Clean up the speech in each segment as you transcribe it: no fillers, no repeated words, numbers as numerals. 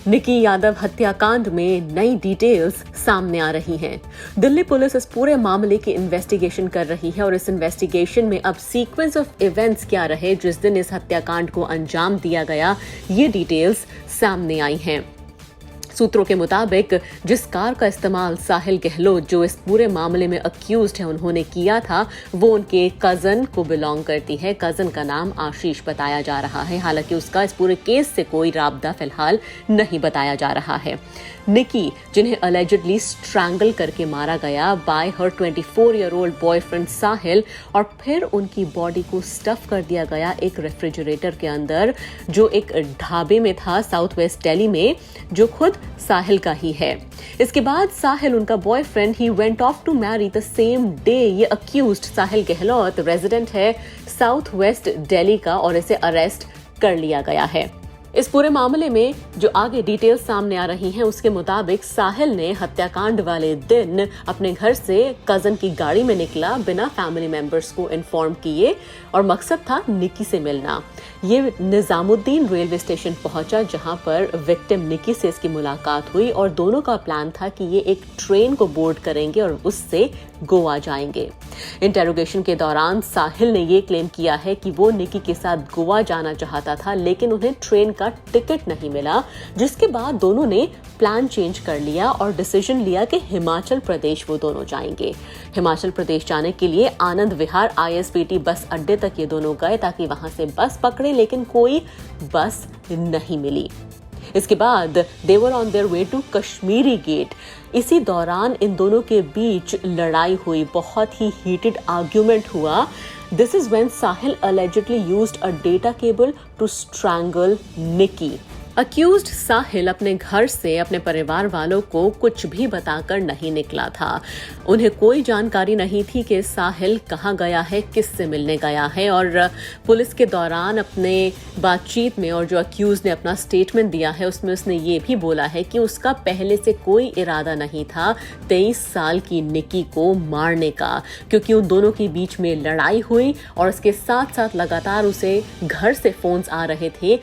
निकी यादव हत्याकांड में नई डिटेल्स सामने आ रही हैं। दिल्ली पुलिस इस पूरे मामले की इन्वेस्टिगेशन कर रही है और इस इन्वेस्टिगेशन में अब सीक्वेंस ऑफ इवेंट्स क्या रहे जिस दिन इस हत्याकांड को अंजाम दिया गया, ये डिटेल्स सामने आई हैं। सूत्रों के मुताबिक जिस कार का इस्तेमाल साहिल गहलोत, जो इस पूरे मामले में अक्यूज्ड है, उन्होंने किया था, वो उनके कजन को बिलोंग करती है। कजन का नाम आशीष बताया जा रहा है। हालांकि उसका इस पूरे केस से कोई राब्ता फिलहाल नहीं बताया जा रहा है। निकी, जिन्हें अलेजिडली स्ट्रैंगल करके मारा गया बाय हर 24-year-old बॉयफ्रेंड साहिल, और फिर उनकी बॉडी को स्टफ कर दिया गया एक रेफ्रिजरेटर के अंदर, जो एक ढाबे में था साउथ वेस्ट दिल्ली में, जो खुद साहिल का ही है। इसके बाद साहिल, उनका boyfriend, he went off to marry the same day. ये अक्यूज्ड साहिल गहलोत रेजिडेंट है साउथ वेस्ट दिल्ली का और इसे अरेस्ट कर लिया गया है। इस पूरे मामले में जो आगे डिटेल्स सामने आ रही हैं, उसके मुताबिक साहिल ने हत्याकांड वाले दिन अपने घर से कजन की गाड़ी में निकला बिना फैमिली मेंबर्स को इन्फॉर्म किए, और मकसद था निकी से मिलना। ये निजामुद्दीन रेलवे स्टेशन पहुंचा, जहां पर विक्टिम निकी से इसकी मुलाकात हुई और दोनों का प्लान था कि ये एक ट्रेन को बोर्ड करेंगे और उससे गोवा जाएंगे। इंटेरोगेशन के दौरान साहिल ने ये क्लेम किया है कि वो निकी के साथ गोवा जाना चाहता था, लेकिन उन्हें ट्रेन का टिकट नहीं मिला, जिसके बाद दोनों ने प्लान चेंज कर लिया और डिसीजन लिया कि हिमाचल प्रदेश वो दोनों जाएंगे। हिमाचल प्रदेश जाने के लिए आनंद विहार ISBT बस अड्डे तक ये दोनों गए ताकि वहां से बस पकड़े, लेकिन कोई बस नहीं मिली। इसके बाद they were on their way to Kashmiri gate. इसी दौरान इन दोनों के बीच लड़ाई हुई, बहुत ही हीटेड आर्ग्यूमेंट हुआ। This is when Sahil allegedly used a data cable to strangle Nikki. Accused Sahil अपने घर से अपने परिवार वालों को कुछ भी बताकर नहीं निकला था। उन्हें कोई जानकारी नहीं थी कि साहिल कहाँ गया है, किससे मिलने गया है, और पुलिस के दौरान अपने बातचीत में और जो अक्यूज ने अपना स्टेटमेंट दिया है उसमें उसने ये भी बोला है कि उसका पहले से कोई इरादा नहीं था 23 साल की निकी को मारने का, क्योंकि उन दोनों के बीच में लड़ाई हुई और इसके साथ साथ लगातार उसे घर से फोन्स आ रहे थे,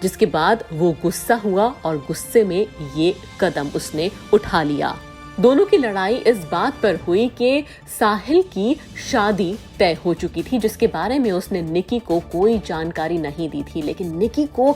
जिसके बाद वो गुस्सा हुआ और गुस्से में ये कदम उसने उठा लिया। दोनों की लड़ाई इस बात पर हुई कि साहिल की शादी तय हो चुकी थी, जिसके बारे में उसने निकी को कोई जानकारी नहीं दी थी, लेकिन निकी को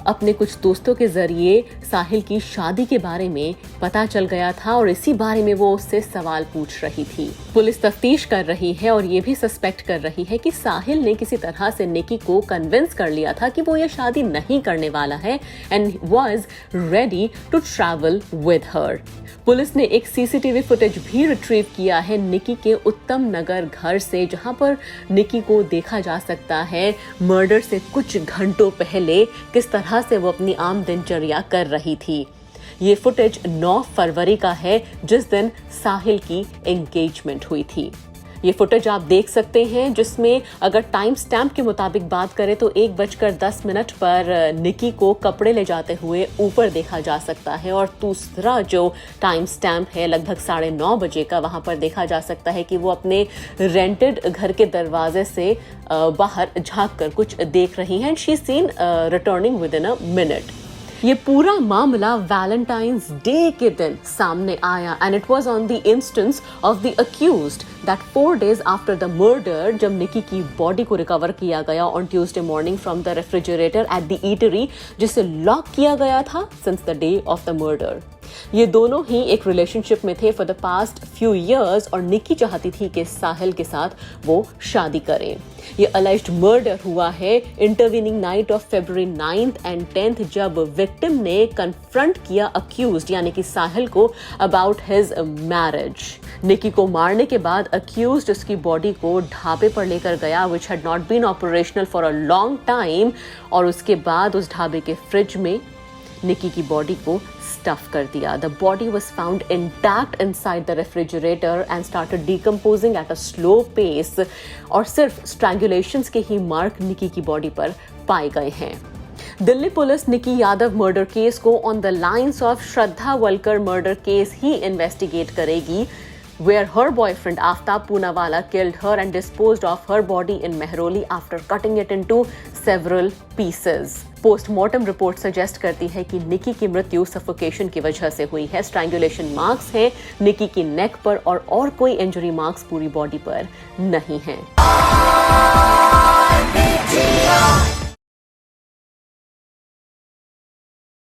अपने कुछ दोस्तों के जरिए साहिल की शादी के बारे में पता चल गया था और इसी बारे में वो उससे सवाल पूछ रही थी। पुलिस तफ्तीश कर रही है और ये भी सस्पेक्ट कर रही है कि साहिल ने किसी तरह से निकी को कन्विंस कर लिया था कि वो ये शादी नहीं करने वाला है and was ready to travel with her. Police ने एक CCTV फुटेज भी रिट्रीव किया है निकी के उत्तम नगर घर से, जहां पर निकी को देखा जा सकता है मर्डर से कुछ घंटों पहले किस तरह से वो अपनी आम दिनचर्या कर रही थी। ये फुटेज 9 फरवरी का है, जिस दिन साहिल की एंगेजमेंट हुई थी। ये फुटेज आप देख सकते हैं, जिसमें अगर टाइम स्टैम्प के मुताबिक बात करें तो 1:10 पर निकी को कपड़े ले जाते हुए ऊपर देखा जा सकता है, और दूसरा जो टाइम स्टैम्प है लगभग 9:30 बजे का, वहां पर देखा जा सकता है कि वो अपने रेंटेड घर के दरवाजे से बाहर झांक कर कुछ देख रही हैं। She seen returning with in a minute. ये पूरा मामला वैलेंटाइंस डे के दिन सामने आया and it was on the instance of the accused that 4 days after the murder, जब निकी की बॉडी को रिकवर किया गया on Tuesday morning from the refrigerator at the eatery, जिसे लॉक किया गया था since the day of the murder. ये दोनों ही एक रिलेशनशिप में थे for the past few years और निकी चाहती थी कि साहिल के साथ वो शादी करें। ये अलेज्ड मर्डर हुआ है intervening night of February 9th and 10th, जब विक्टिम ने कन्फ्रंट किया अक्यूज्ड यानी कि साहिल को अबाउट हिज मैरिज। निकी को मारने के बाद अक्यूज्ड उसकी बॉडी को ढाबे पर लेकर गया which had not been operational for a long time, और उसके बाद उस ढाबे के फ्रिज में निकी की बॉडी को स्टफ कर दिया। The body was found intact inside the refrigerator and started decomposing at a slow pace, और सिर्फ strangulations के ही मार्क निकी की बॉडी पर पाए गए हैं। Delhi police Nikki Yadav murder case को on the lines of Shraddha Walkar murder case ही इन्वेस्टिगेट करेगी। where her boyfriend Aftab Poonawalla killed her and disposed of her body in Mehroli after cutting it into several pieces. Postmortem report suggest करती है कि निकी की मृत्यु suffocation की वजह से हुई है। स्ट्रैंगुलेशन मार्क्स हैं निकी की नेक पर और कोई इंजरी मार्क्स पूरी बॉडी पर नहीं हैं।